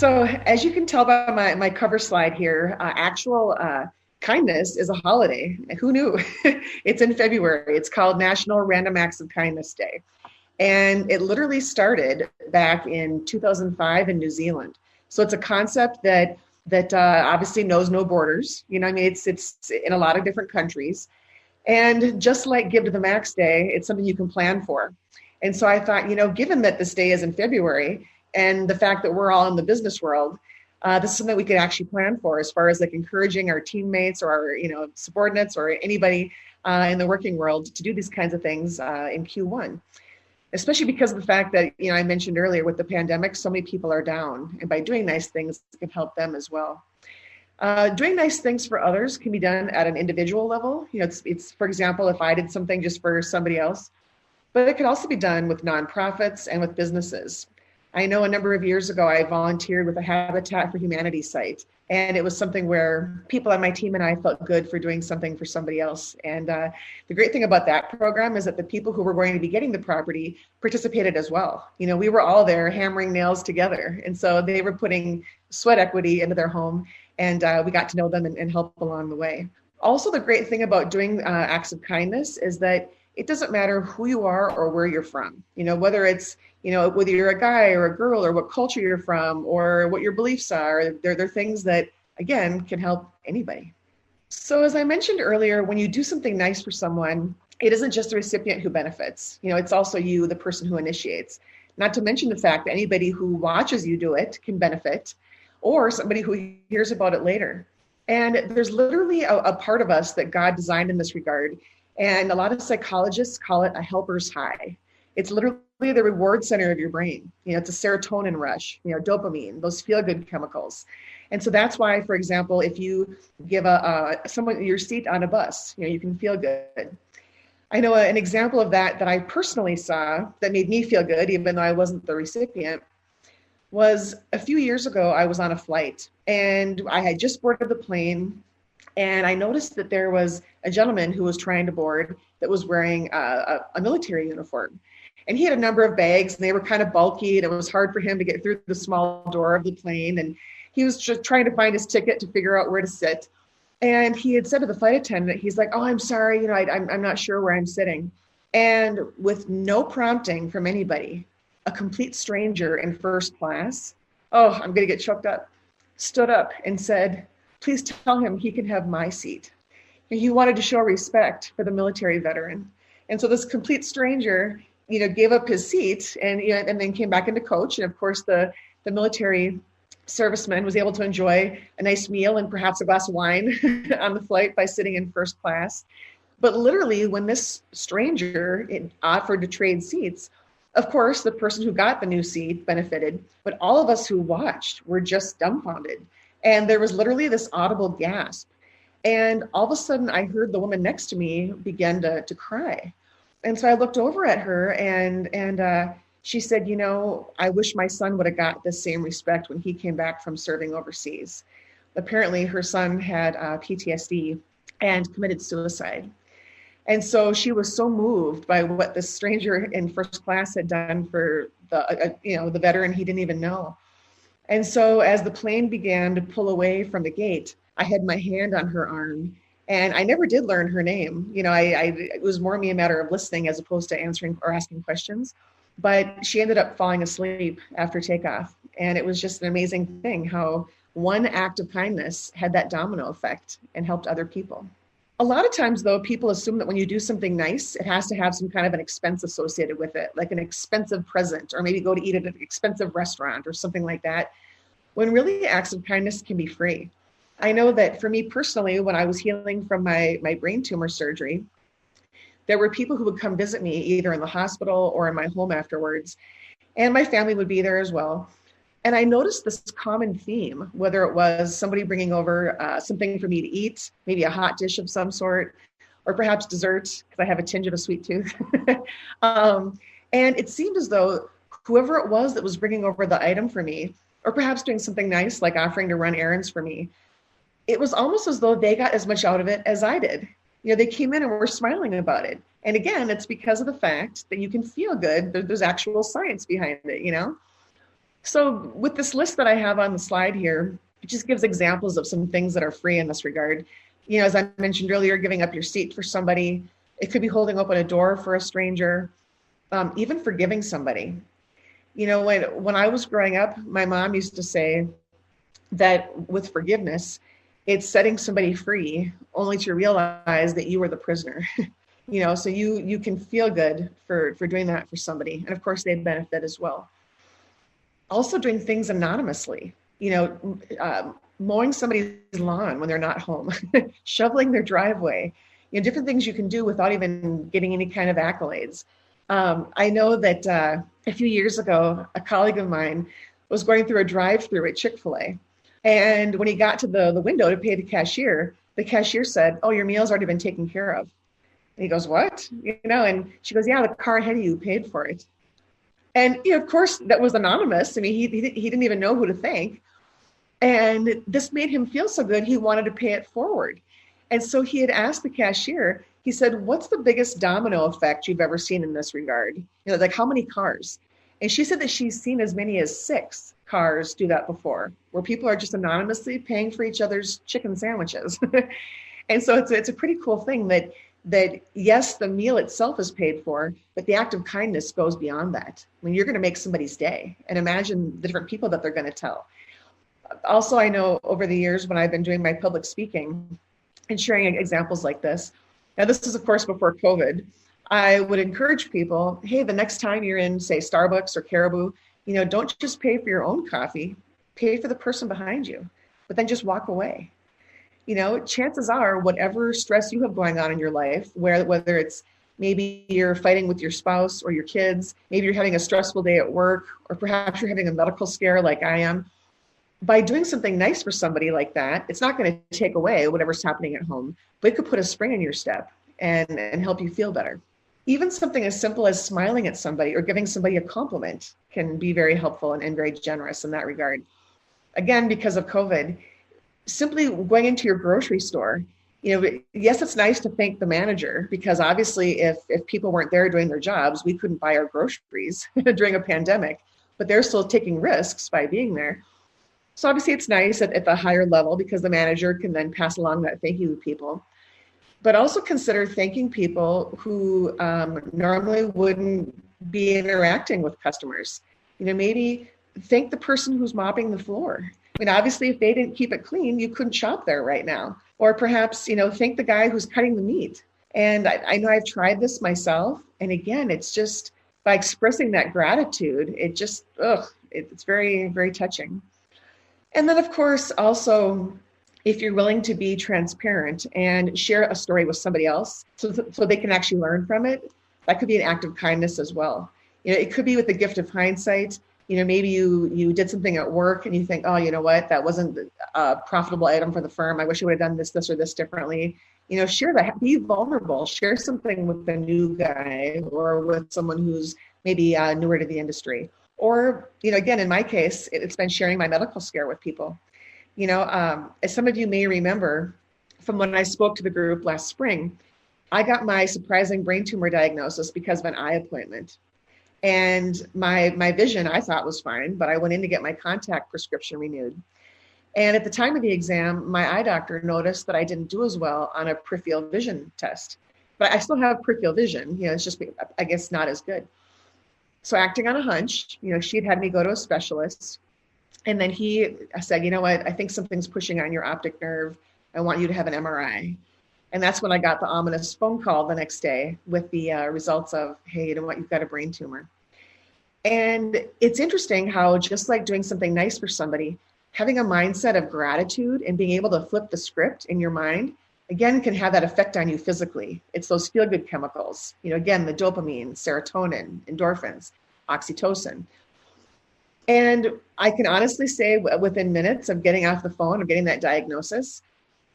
So as you can tell by my cover slide here, actual kindness is a holiday. Who knew? It's in February. It's called National Random Acts of Kindness Day. And it literally started back in 2005 in New Zealand. So it's a concept that obviously knows no borders. You know, I mean, it's in a lot of different countries. And just like Give to the Max Day, it's something you can plan for. And so I thought, given that this day is in February and the fact that we're all in the business world, this is something we could actually plan for as far as like encouraging our teammates or our, subordinates or anybody in the working world to do these kinds of things in Q1. Especially because of the fact that, I mentioned earlier with the pandemic, so many people are down. And by doing nice things, it can help them as well. Doing nice things for others can be done at an individual level. It's for example, if I did something just for somebody else, but it could also be done with nonprofits and with businesses. I know a number of years ago, I volunteered with a Habitat for Humanity site, and it was something where people on my team and I felt good for doing something for somebody else. And the great thing about that program is that the people who were going to be getting the property participated as well. We were all there hammering nails together. And so they were putting sweat equity into their home, and we got to know them and help along the way. Also, the great thing about doing acts of kindness is that it doesn't matter who you are or where you're from, whether it's, whether you're a guy or a girl or what culture you're from or what your beliefs are, they're things that, again, can help anybody. So as I mentioned earlier, when you do something nice for someone, it isn't just the recipient who benefits. It's also you, the person who initiates. Not to mention the fact that anybody who watches you do it can benefit, or somebody who hears about it later. And there's literally a part of us that God designed in this regard. And a lot of psychologists call it a helper's high. It's literally the reward center of your brain. It's a serotonin rush, dopamine, those feel-good chemicals. And so that's why, for example, if you give someone your seat on a bus, you can feel good. I know an example of that I personally saw that made me feel good, even though I wasn't the recipient, was a few years ago. I was on a flight and I had just boarded the plane. And I noticed that there was a gentleman who was trying to board that was wearing a military uniform. And he had a number of bags and they were kind of bulky and it was hard for him to get through the small door of the plane. And he was just trying to find his ticket to figure out where to sit. And he had said to the flight attendant, he's like, "Oh, I'm sorry, I'm not sure where I'm sitting." And with no prompting from anybody, a complete stranger in first class, oh, I'm going to get choked up, stood up and said, "Please tell him he can have my seat." And he wanted to show respect for the military veteran. And so this complete stranger, gave up his seat and then came back into coach. And of course, the military serviceman was able to enjoy a nice meal and perhaps a glass of wine on the flight by sitting in first class. But literally, when this stranger offered to trade seats, of course, the person who got the new seat benefited, but all of us who watched were just dumbfounded. And there was literally this audible gasp. And all of a sudden, I heard the woman next to me begin to cry. And so I looked over at her and she said, "I wish my son would have got the same respect when he came back from serving overseas." Apparently, her son had PTSD and committed suicide. And so she was so moved by what this stranger in first class had done for the veteran he didn't even know. And so as the plane began to pull away from the gate, I had my hand on her arm and I never did learn her name. It was more me a matter of listening as opposed to answering or asking questions. But she ended up falling asleep after takeoff. And it was just an amazing thing how one act of kindness had that domino effect and helped other people. A lot of times, though, people assume that when you do something nice, it has to have some kind of an expense associated with it, like an expensive present, or maybe go to eat at an expensive restaurant or something like that, when really acts of kindness can be free. I know that for me personally, when I was healing from my brain tumor surgery, there were people who would come visit me either in the hospital or in my home afterwards, and my family would be there as well. And I noticed this common theme, whether it was somebody bringing over something for me to eat, maybe a hot dish of some sort, or perhaps dessert, because I have a tinge of a sweet tooth. And it seemed as though whoever it was that was bringing over the item for me, or perhaps doing something nice, like offering to run errands for me, it was almost as though they got as much out of it as I did. They came in and were smiling about it. And again, it's because of the fact that you can feel good. There's actual science behind it, So with this list that I have on the slide here, it just gives examples of some things that are free in this regard. As I mentioned earlier, giving up your seat for somebody. It could be holding open a door for a stranger, even forgiving somebody. When I was growing up, my mom used to say that with forgiveness, it's setting somebody free only to realize that you were the prisoner. So you can feel good for doing that for somebody. And of course, they benefit as well. Also doing things anonymously, mowing somebody's lawn when they're not home, shoveling their driveway, different things you can do without even getting any kind of accolades. I know that a few years ago, a colleague of mine was going through a drive-through at Chick-fil-A. And when he got to the window to pay the cashier said, "Oh, your meal's already been taken care of." And he goes, "What?" And she goes, "Yeah, the car ahead of you paid for it." And of course, that was anonymous. I mean, he didn't even know who to thank. And this made him feel so good, he wanted to pay it forward. And so he had asked the cashier, he said, "What's the biggest domino effect you've ever seen in this regard? Like how many cars?" And she said that she's seen as many as 6 cars do that before, where people are just anonymously paying for each other's chicken sandwiches. And so it's a pretty cool thing that yes, the meal itself is paid for, but the act of kindness goes beyond that. I mean, you're going to make somebody's day, and imagine the different people that they're going to tell. Also, I know over the years when I've been doing my public speaking and sharing examples like this, now this is of course before COVID, I would encourage people, hey, the next time you're in, say, Starbucks or Caribou, don't just pay for your own coffee, pay for the person behind you, but then just walk away. Chances are whatever stress you have going on in your life, whether it's maybe you're fighting with your spouse or your kids, maybe you're having a stressful day at work, or perhaps you're having a medical scare like I am, by doing something nice for somebody like that, it's not going to take away whatever's happening at home, but it could put a spring in your step and help you feel better. Even something as simple as smiling at somebody or giving somebody a compliment can be very helpful and very generous in that regard. Again, because of COVID, simply going into your grocery store, yes, it's nice to thank the manager, because obviously if people weren't there doing their jobs, we couldn't buy our groceries during a pandemic, but they're still taking risks by being there. So obviously it's nice at the higher level because the manager can then pass along that thank you to people. But also consider thanking people who normally wouldn't be interacting with customers. Maybe thank the person who's mopping the floor. I mean, obviously, if they didn't keep it clean, you couldn't shop there right now. Or perhaps, thank the guy who's cutting the meat. And I know I've tried this myself. And again, it's just by expressing that gratitude, it's very, very touching. And then, of course, also, if you're willing to be transparent and share a story with somebody else so they can actually learn from it, that could be an act of kindness as well. It could be with the gift of hindsight. Maybe you did something at work and you think, oh, you know what, that wasn't a profitable item for the firm. I wish I would have done this or this differently. Share that, be vulnerable, share something with a new guy or with someone who's maybe newer to the industry. Or, again, in my case, it's been sharing my medical scare with people. As some of you may remember from when I spoke to the group last spring, I got my surprising brain tumor diagnosis because of an eye appointment. And my vision, I thought, was fine, but I went in to get my contact prescription renewed. And at the time of the exam, my eye doctor noticed that I didn't do as well on a peripheral vision test. But I still have peripheral vision, it's just, I guess, not as good. So acting on a hunch, she'd had me go to a specialist. And then he said, you know what, I think something's pushing on your optic nerve. I want you to have an MRI. And that's when I got the ominous phone call the next day with the results of, hey, you know what, you've got a brain tumor. And it's interesting how just like doing something nice for somebody, having a mindset of gratitude and being able to flip the script in your mind, again, can have that effect on you physically. It's those feel-good chemicals, again, the dopamine, serotonin, endorphins, oxytocin. And I can honestly say within minutes of getting off the phone or getting that diagnosis,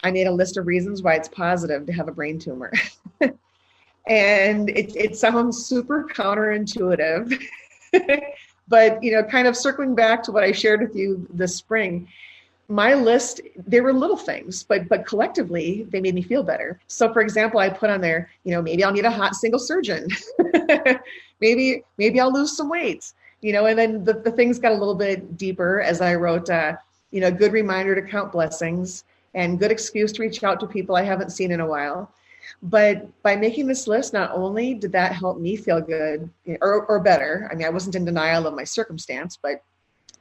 I made a list of reasons why it's positive to have a brain tumor. And it sounds super counterintuitive, but, kind of circling back to what I shared with you this spring, my list, they were little things, but collectively they made me feel better. So for example, I put on there, maybe I'll need a hot single surgeon. maybe I'll lose some weight. And then the things got a little bit deeper as I wrote, good reminder to count blessings and good excuse to reach out to people I haven't seen in a while. But by making this list, not only did that help me feel good or better, I mean, I wasn't in denial of my circumstance, but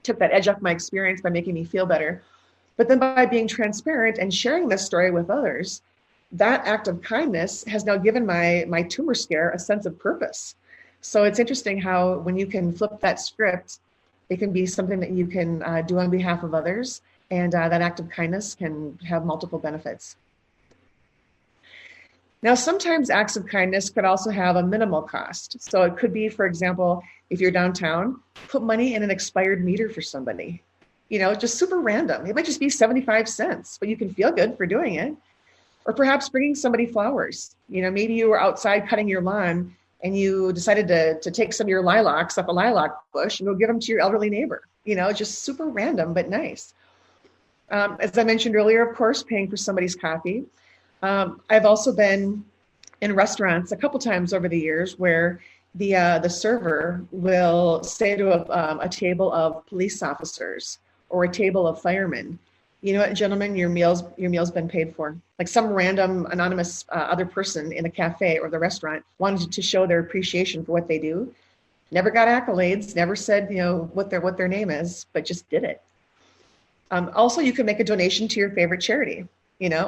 took that edge off my experience by making me feel better. But then by being transparent and sharing this story with others, that act of kindness has now given my tumor scare a sense of purpose. So it's interesting how when you can flip that script, it can be something that you can do on behalf of others. And that act of kindness can have multiple benefits. Now, sometimes acts of kindness could also have a minimal cost. So it could be, for example, if you're downtown, put money in an expired meter for somebody, just super random. It might just be 75 cents, but you can feel good for doing it. Or perhaps bringing somebody flowers. Maybe you were outside cutting your lawn and you decided to take some of your lilacs up a lilac bush and go give them to your elderly neighbor, just super random, but nice. As I mentioned earlier, of course, paying for somebody's coffee. I've also been in restaurants a couple times over the years where the server will say to a table of police officers or a table of firemen, you know what, gentlemen, your meal's been paid for. Like some random anonymous other person in the cafe or the restaurant wanted to show their appreciation for what they do. Never got accolades, never said, what their name is, but just did it. Also, you can make a donation to your favorite charity,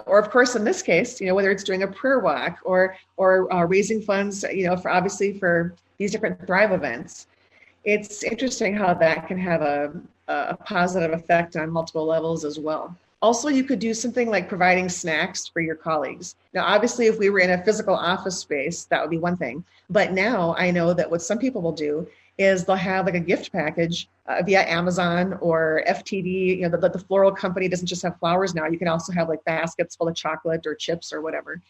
or of course, in this case, whether it's doing a prayer walk or raising funds, for these different Thrive events. It's interesting how that can have a positive effect on multiple levels as well. Also, you could do something like providing snacks for your colleagues. Now, obviously, if we were in a physical office space, that would be one thing. But now I know that what some people will do is they'll have like a gift package via Amazon or FTD. The floral company doesn't just have flowers now. You can also have like baskets full of chocolate or chips or whatever.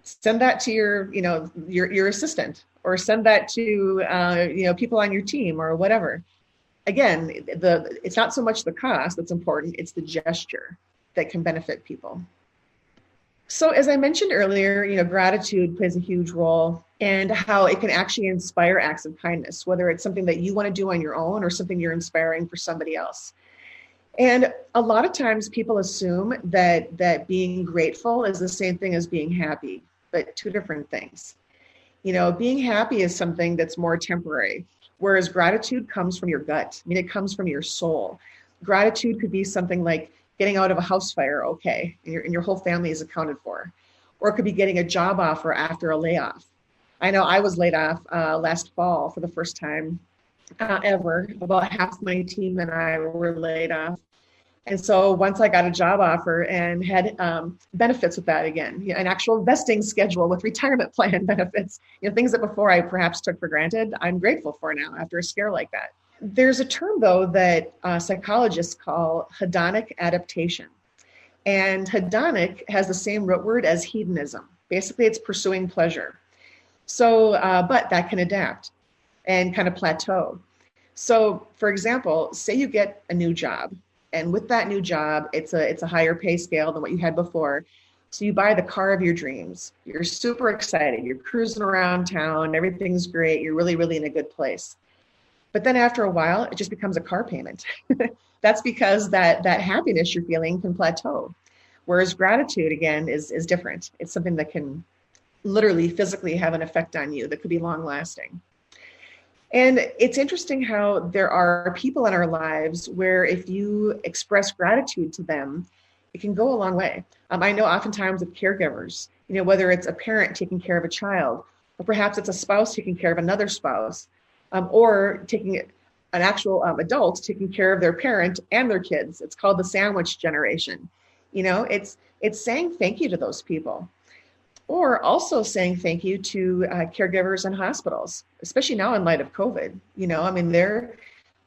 Send that to your assistant, or send that to people on your team or whatever. Again, it's not so much the cost that's important, it's the gesture that can benefit people. So as I mentioned earlier, gratitude plays a huge role, and how it can actually inspire acts of kindness, whether it's something that you want to do on your own or something you're inspiring for somebody else. And a lot of times people assume that being grateful is the same thing as being happy, but two different things. Being happy is something that's more temporary, whereas gratitude comes from your gut. I mean, it comes from your soul. Gratitude could be something like getting out of a house fire okay, and your whole family is accounted for. Or it could be getting a job offer after a layoff. I know I was laid off last fall for the first time ever. About half my team and I were laid off. And so once I got a job offer and had benefits with that again, an actual vesting schedule with retirement plan benefits, things that before I perhaps took for granted, I'm grateful for now after a scare like that. There's a term, though, that psychologists call hedonic adaptation. And hedonic has the same root word as hedonism. Basically, it's pursuing pleasure. So, but that can adapt and kind of plateau. So, for example, say you get a new job. And with that new job, it's a higher pay scale than what you had before. So you buy the car of your dreams. You're super excited. You're cruising around town. Everything's great. You're really, really in a good place. But then after a while, it just becomes a car payment. That's because that happiness you're feeling can plateau. Whereas gratitude, again, is different. It's something that can literally physically have an effect on you that could be long lasting. And it's interesting how there are people in our lives where if you express gratitude to them, it can go a long way. I know oftentimes with caregivers, whether it's a parent taking care of a child, or perhaps it's a spouse taking care of another spouse, or taking an actual adult taking care of their parent and their kids. It's called the sandwich generation. It's saying thank you to those people. Or also saying thank you to caregivers in hospitals, especially now in light of COVID.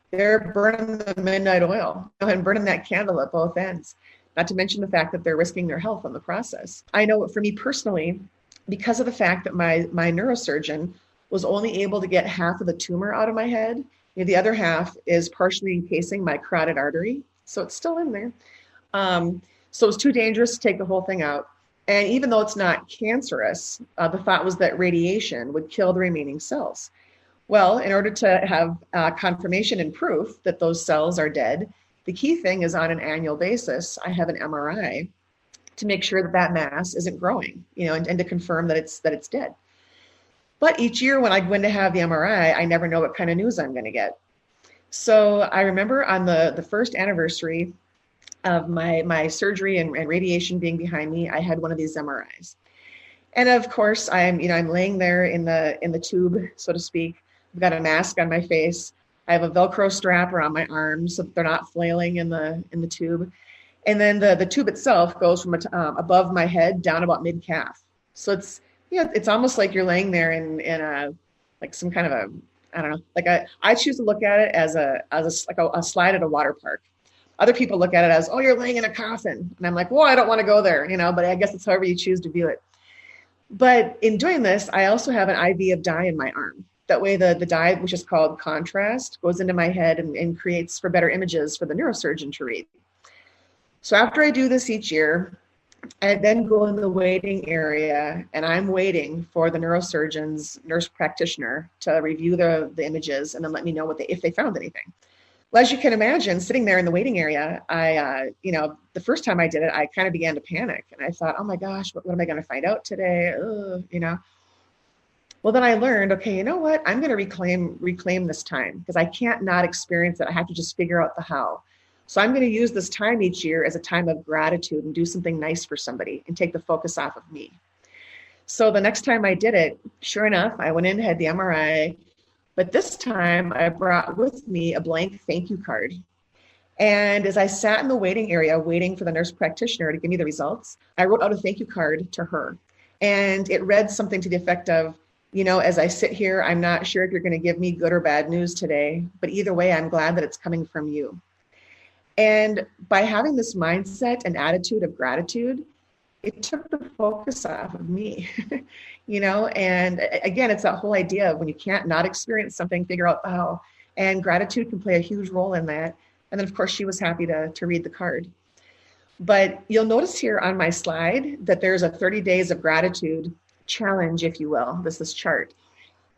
They're burning the midnight oil and burning that candle at both ends. Not to mention the fact that they're risking their health in the process. I know for me personally, because of the fact that my neurosurgeon was only able to get half of the tumor out of my head, the other half is partially encasing my carotid artery, so it's still in there. So it was too dangerous to take the whole thing out. And even though it's not cancerous, the thought was that radiation would kill the remaining cells. Well, in order to have confirmation and proof that those cells are dead, the key thing is on an annual basis, I have an MRI to make sure that that mass isn't growing, and to confirm that it's dead. But each year when I go in to have the MRI, I never know what kind of news I'm going to get. So I remember on the first anniversary of my surgery and radiation being behind me, I had one of these MRIs. And of course, I'm laying there in the tube, so to speak. I've got a mask on my face. I have a Velcro strap around my arms so that they're not flailing in the tube. And then the tube itself goes from above my head down about mid calf. So it's almost like you're laying there in a like some kind of a, I don't know, I choose to look at it as a slide at a water park. Other people look at it as, oh, you're laying in a coffin. And I'm like, well, I don't want to go there, but I guess it's however you choose to view it. But in doing this, I also have an IV of dye in my arm. That way the dye, which is called contrast, goes into my head and creates for better images for the neurosurgeon to read. So after I do this each year, I then go in the waiting area and I'm waiting for the neurosurgeon's nurse practitioner to review the images and then let me know if they found anything. Well, as you can imagine, sitting there in the waiting area, the first time I did it, I kind of began to panic and I thought, oh my gosh, what am I going to find out today? Well, then I learned, okay, you know what? I'm going to reclaim this time because I can't not experience it. I have to just figure out the how. So I'm going to use this time each year as a time of gratitude and do something nice for somebody and take the focus off of me. So the next time I did it, sure enough, I went in, had the MRI, but this time I brought with me a blank thank you card. And as I sat in the waiting area, waiting for the nurse practitioner to give me the results, I wrote out a thank you card to her. And it read something to the effect of, as I sit here, I'm not sure if you're going to give me good or bad news today, but either way, I'm glad that it's coming from you. And by having this mindset and attitude of gratitude, it took the focus off of me, and again, it's that whole idea of when you can't not experience something, figure out how, and gratitude can play a huge role in that. And then of course she was happy to read the card. But you'll notice here on my slide that there's a 30 days of gratitude challenge, if you will, this chart.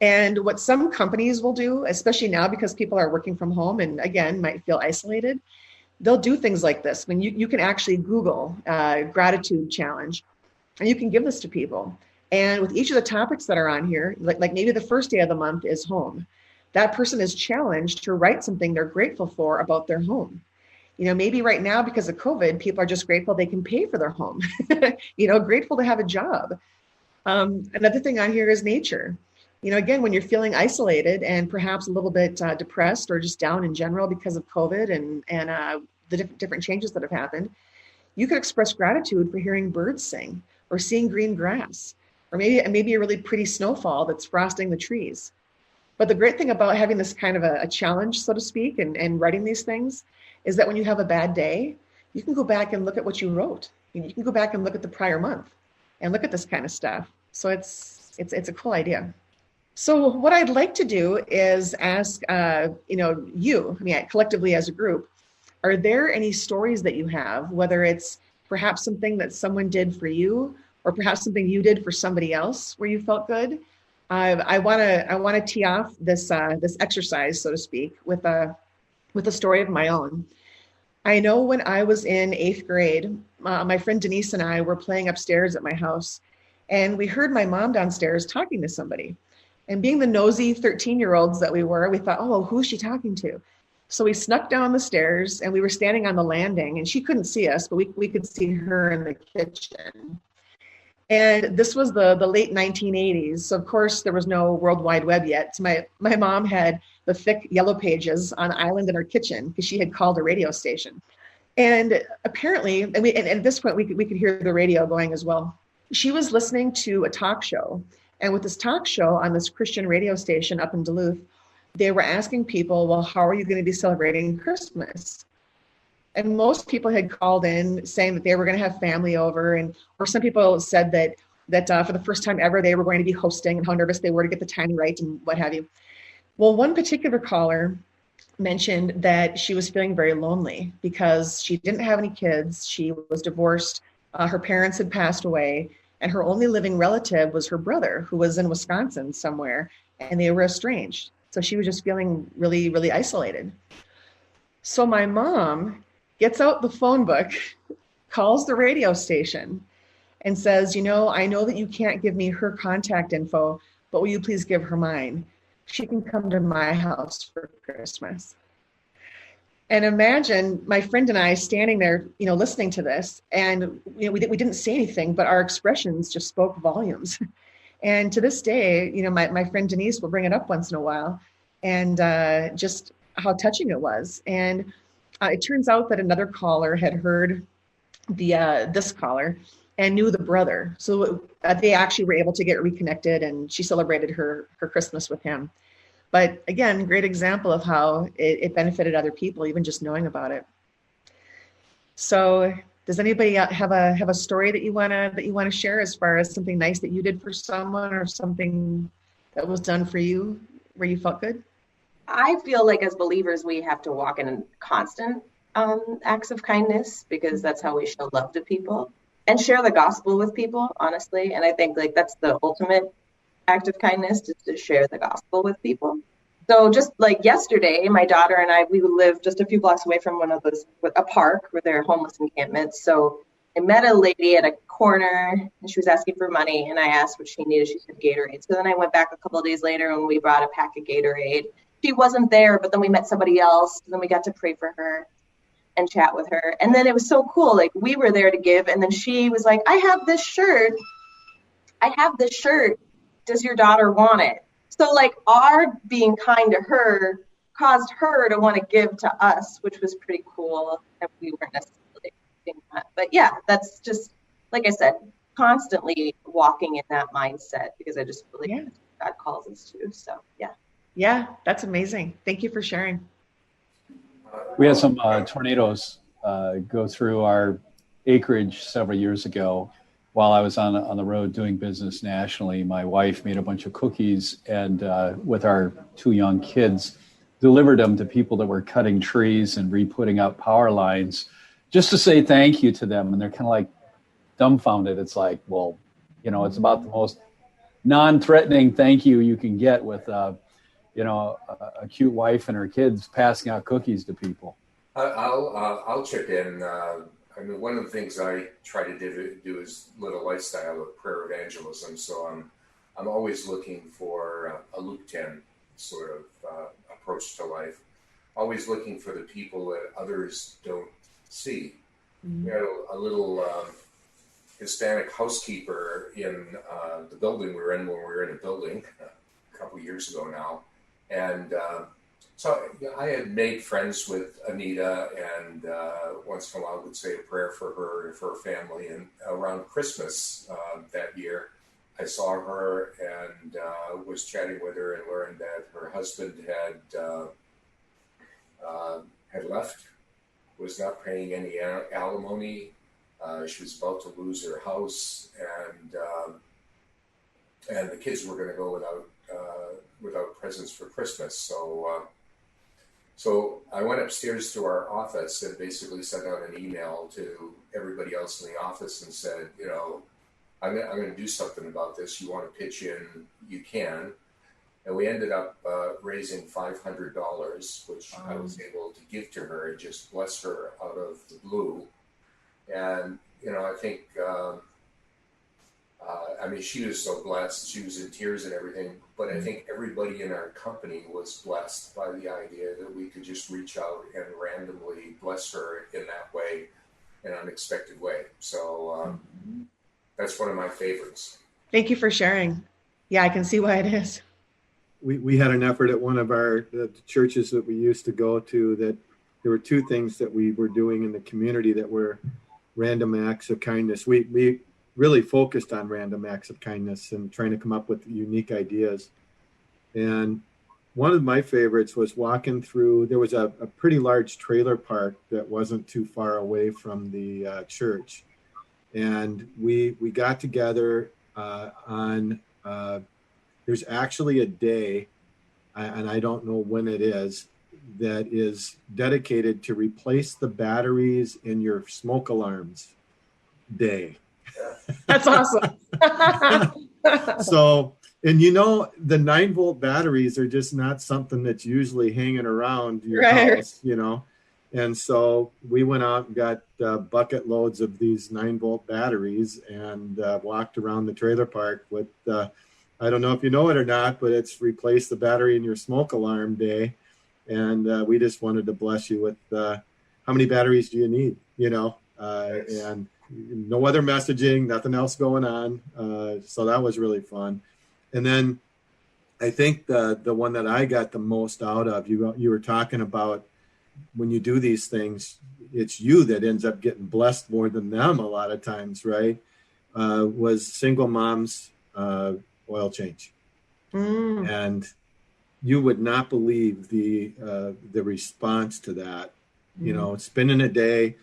And what some companies will do, especially now because people are working from home and again, might feel isolated, they'll do things like this. When you can actually Google gratitude challenge and you can give this to people. And with each of the topics that are on here, like maybe the first day of the month is home. That person is challenged to write something they're grateful for about their home. Maybe right now because of COVID, people are just grateful they can pay for their home, grateful to have a job. Another thing on here is nature. Again, when you're feeling isolated and perhaps a little bit depressed or just down in general because of COVID and the different changes that have happened, you could express gratitude for hearing birds sing or seeing green grass, or maybe a really pretty snowfall that's frosting the trees. But the great thing about having this kind of a challenge, so to speak, and writing these things is that when you have a bad day, you can go back and look at what you wrote. You can go back and look at the prior month and look at this kind of stuff. So it's a cool idea. So what I'd like to do is ask, collectively as a group, are there any stories that you have, whether it's perhaps something that someone did for you or perhaps something you did for somebody else where you felt good? I want to tee off this exercise, so to speak, with a story of my own. I know when I was in 8th grade, my friend Denise and I were playing upstairs at my house, and we heard my mom downstairs talking to somebody. And being the nosy 13-year-olds that we were, we thought, oh, who's she talking to? So we snuck down the stairs and we were standing on the landing and she couldn't see us, but we could see her in the kitchen. And this was the late 1980s. So of course there was no World Wide Web yet. So my mom had the thick yellow pages on an island in her kitchen because she had called a radio station. And apparently, and at this point we could hear the radio going as well. She was listening to a talk show. And with this talk show on this Christian radio station up in Duluth, they were asking people, well, how are you going to be celebrating Christmas? And most people had called in saying that they were going to have family over, or some people said that for the first time ever, they were going to be hosting and how nervous they were to get the timing right and what have you. Well, one particular caller mentioned that she was feeling very lonely because she didn't have any kids. She was divorced. Her parents had passed away. And her only living relative was her brother, who was in Wisconsin somewhere, and they were estranged. So she was just feeling really, really isolated. So my mom gets out the phone book, calls the radio station, and says, I know that you can't give me her contact info, but will you please give her mine? She can come to my house for Christmas. And imagine my friend and I standing there, listening to this, and we didn't say anything, but our expressions just spoke volumes. And to this day, my friend Denise will bring it up once in a while, and just how touching it was. And it turns out that another caller had heard this caller and knew the brother. So they actually were able to get reconnected, and she celebrated her Christmas with him. But again, great example of how it benefited other people, even just knowing about it. So does anybody have a story that you wanna share as far as something nice that you did for someone, or something that was done for you where you felt good? I feel like as believers, we have to walk in constant acts of kindness, because that's how we show love to people and share the gospel with people, honestly. And I think like that's the ultimate act of kindness, just to share the gospel with people. So just like yesterday, my daughter and I, we live just a few blocks away from a park where there are homeless encampments. So I met a lady at a corner, and she was asking for money, and I asked what she needed. She said Gatorade. So then I went back a couple of days later, and we brought a pack of Gatorade. She wasn't there, but then we met somebody else, and then we got to pray for her and chat with her. And then it was so cool. Like, we were there to give, and then she was like, I have this shirt. Does your daughter want it? So like our being kind to her caused her to want to give to us, which was pretty cool. And we weren't necessarily expecting that. But yeah, that's just, like I said, constantly walking in that mindset, because I just believe that's what God calls us to. So yeah. Yeah, that's amazing. Thank you for sharing. We had some tornadoes go through our acreage several years ago. While I was on the road doing business nationally, my wife made a bunch of cookies, and with our 2 young kids, delivered them to people that were cutting trees and re-putting out power lines, just to say thank you to them. And they're kind of like dumbfounded. It's like, well, it's about the most non-threatening thank you can get with, a cute wife and her kids passing out cookies to people. I'll chip in. One of the things I try to do is live a lifestyle of prayer evangelism. So I'm always looking for a Luke 10 sort of approach to life. Always looking for the people that others don't see. Mm-hmm. We had a little Hispanic housekeeper in the building we were in when we were in a building a couple of years ago now. And so I had made friends with Anita, and once in a while I would say a prayer for her and for her family. And around Christmas that year, I saw her and was chatting with her, and learned that her husband had left, was not paying any alimony. She was about to lose her house, and the kids were going to go without presents for Christmas. So I went upstairs to our office and basically sent out an email to everybody else in the office and said, I'm going to do something about this. You want to pitch in, you can. And we ended up raising $500, which I was able to give to her and just bless her out of the blue. And, I think, she was so blessed. She was in tears and everything. But I think everybody in our company was blessed by the idea that we could just reach out and randomly bless her in that way, in an unexpected way. So that's one of my favorites. Thank you for sharing. Yeah, I can see why it is. We had an effort at one of the churches that we used to go to, that there were 2 things that we were doing in the community that were random acts of kindness. We really focused on random acts of kindness and trying to come up with unique ideas. And one of my favorites was walking through, there was a pretty large trailer park that wasn't too far away from the church. And we got together on, there's actually a day, and I don't know when it is, that is dedicated to replace the batteries in your smoke alarms day. That's awesome. So And you know, the 9-volt batteries are just not something that's usually hanging around your house, you know. And so we went out and got bucket loads of these 9-volt batteries and walked around the trailer park with, I don't know if you know it or not, but it's replaced the battery in your smoke alarm day. And we just wanted to bless you with how many batteries do you need, you know, and no other messaging, nothing else going on. So that was really fun. And then I think the one that I got the most out of, you were talking about when you do these things, it's you that ends up getting blessed more than them a lot of times, right? Was single mom's oil change. And you would not believe the response to that. You know, spending a day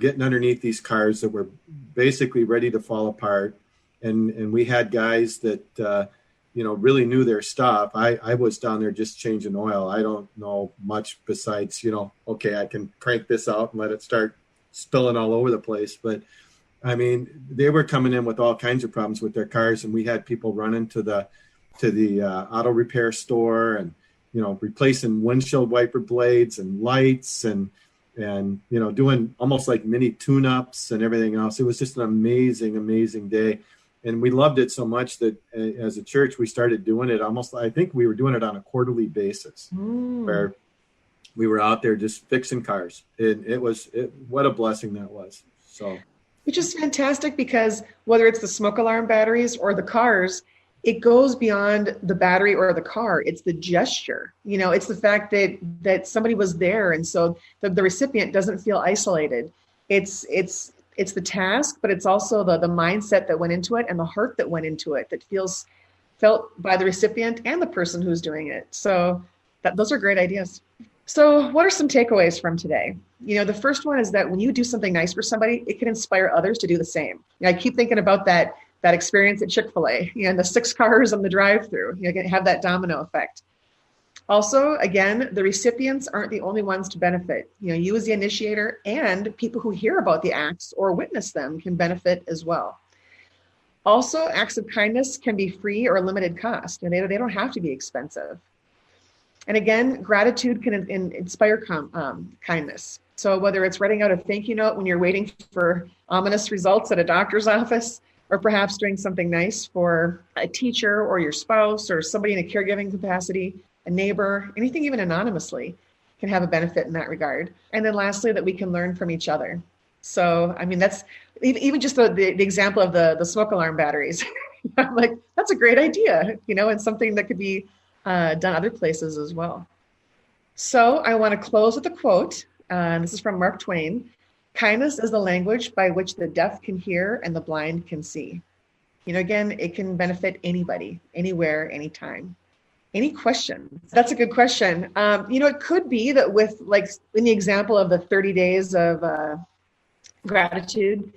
getting underneath these cars that were basically ready to fall apart. And we had guys that, you know, really knew their stuff. I was down there just changing oil. I don't know much besides, you know, okay, I can crank this out and let it start spilling all over the place. But I mean, they were coming in with all kinds of problems with their cars. And we had people running to the auto repair store and, you know, replacing windshield wiper blades and lights and, you know, doing almost like mini tune-ups and everything else. It was just an amazing, amazing day. And we loved it so much that as a church, we started doing it almost, I think we were doing it on a quarterly basis where we were out there just fixing cars. What a blessing that was. So, which is fantastic because whether it's the smoke alarm batteries or the cars, it goes beyond the battery or the car. It's the gesture, you know, it's the fact that somebody was there. And so the recipient doesn't feel isolated. It's the task, but it's also the mindset that went into it and the heart that went into it that felt by the recipient and the person who's doing it. So those are great ideas. So what are some takeaways from today? You know, the first one is that when you do something nice for somebody, it can inspire others to do the same. You know, I keep thinking about that experience at Chick-fil-A, you know, and the 6 cars on the drive-through, you know, have that domino effect. Also, again, the recipients aren't the only ones to benefit. You know, you as the initiator and people who hear about the acts or witness them can benefit as well. Also, acts of kindness can be free or limited cost. You know, they don't have to be expensive. And again, gratitude can inspire kindness. So whether it's writing out a thank you note when you're waiting for ominous results at a doctor's office, or perhaps doing something nice for a teacher or your spouse or somebody in a caregiving capacity, a neighbor, anything even anonymously can have a benefit in that regard. And then lastly, that we can learn from each other. So, I mean, that's even just the example of the smoke alarm batteries. I'm like, that's a great idea, you know, and something that could be done other places as well. So I want to close with a quote. This is from Mark Twain. Kindness is the language by which the deaf can hear and the blind can see. You know, again, it can benefit anybody, anywhere, anytime. Any questions? That's a good question. You know, it could be that with, like, in the example of the 30 days of gratitude,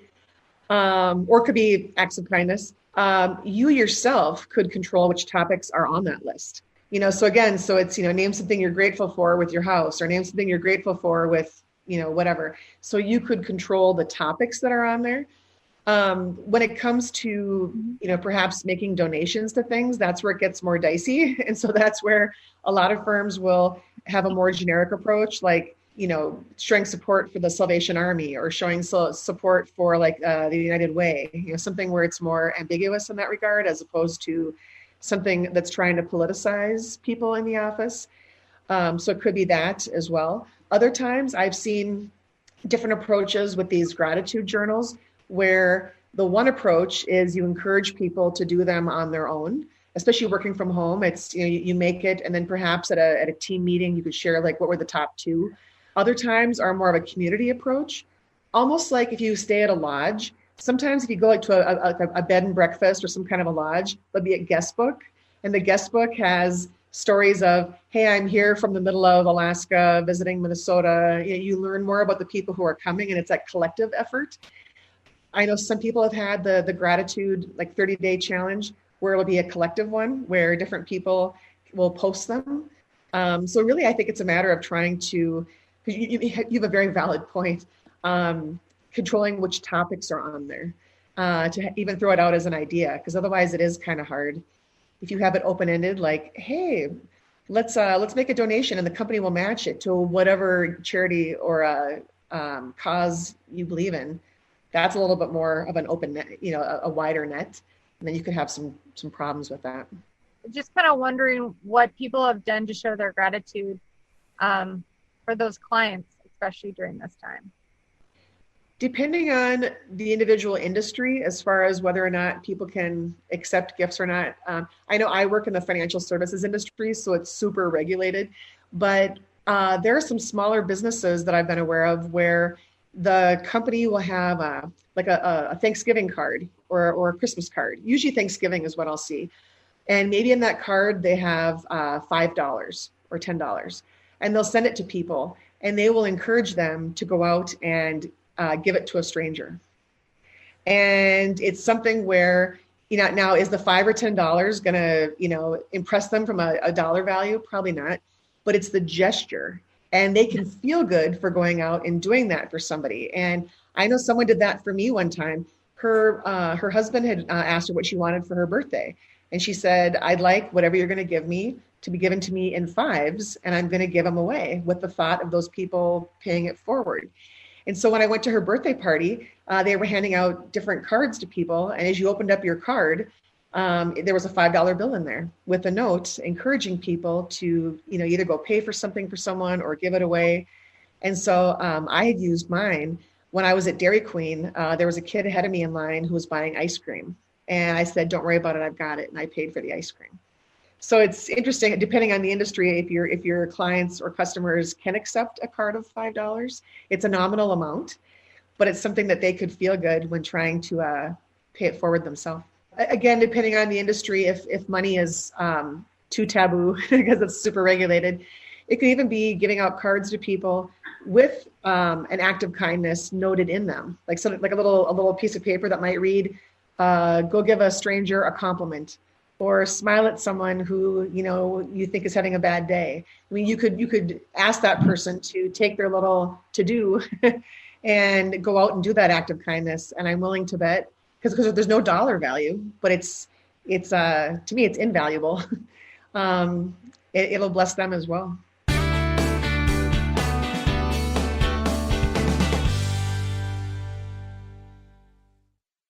or it could be acts of kindness, you yourself could control which topics are on that list. You know, so again, so it's, you know, name something you're grateful for with your house, or name something you're grateful for with, you know, whatever. So you could control the topics that are on there. When it comes to, you know, perhaps making donations to things, that's where it gets more dicey. And so that's where a lot of firms will have a more generic approach, like, you know, showing support for the Salvation Army or showing support for like the United Way, you know, something where it's more ambiguous in that regard, as opposed to something that's trying to politicize people in the office. So it could be that as well. Other times I've seen different approaches with these gratitude journals, where the one approach is you encourage people to do them on their own, especially working from home. It's, you know, you make it, and then perhaps at a team meeting, you could share like what were the top 2. Other times are more of a community approach, almost like if you stay at a lodge. Sometimes if you go like to a bed and breakfast or some kind of a lodge, there'll be a guest book, and the guest book has stories of, hey, I'm here from the middle of Alaska, visiting Minnesota. You learn more about the people who are coming, and it's that collective effort. I know some people have had the gratitude, like 30-day challenge, where it'll be a collective one where different people will post them. So really, I think it's a matter of trying to, you have a very valid point, controlling which topics are on there, to even throw it out as an idea, because otherwise it is kind of hard. If you have it open-ended, like, hey, let's make a donation and the company will match it to whatever charity or cause you believe in. That's a little bit more of an open net, a wider net, and then you could have some problems with that. Just kind of wondering what people have done to show their gratitude for those clients, especially during this time. Depending on the individual industry, as far as whether or not people can accept gifts or not. I know I work in the financial services industry, so it's super regulated, but there are some smaller businesses that I've been aware of where the company will have a Thanksgiving card or a Christmas card. Usually Thanksgiving is what I'll see. And maybe in that card, they have $5 or $10, and they'll send it to people, and they will encourage them to go out and give it to a stranger. And it's something where, now is the $5 or $10 going to, impress them from a dollar value? Probably not, but it's the gesture, and they can feel good for going out and doing that for somebody. And I know someone did that for me one time. Her husband had asked her what she wanted for her birthday. And she said, I'd like whatever you're going to give me to be given to me in fives, and I'm going to give them away with the thought of those people paying it forward. And so when I went to her birthday party, they were handing out different cards to people. And as you opened up your card, there was a $5 bill in there with a note encouraging people to, either go pay for something for someone or give it away. And so I had used mine when I was at Dairy Queen. There was a kid ahead of me in line who was buying ice cream. And I said, don't worry about it, I've got it. And I paid for the ice cream. So it's interesting, depending on the industry, if your clients or customers can accept a card of $5, it's a nominal amount, but it's something that they could feel good when trying to pay it forward themselves. Again, depending on the industry, if money is too taboo because it's super regulated, it could even be giving out cards to people with an act of kindness noted in them, like a little piece of paper that might read, go give a stranger a compliment, or smile at someone who you think is having a bad day. I mean, you could ask that person to take their little to-do and go out and do that act of kindness. And I'm willing to bet, because there's no dollar value, but it's to me it's invaluable. It'll bless them as well.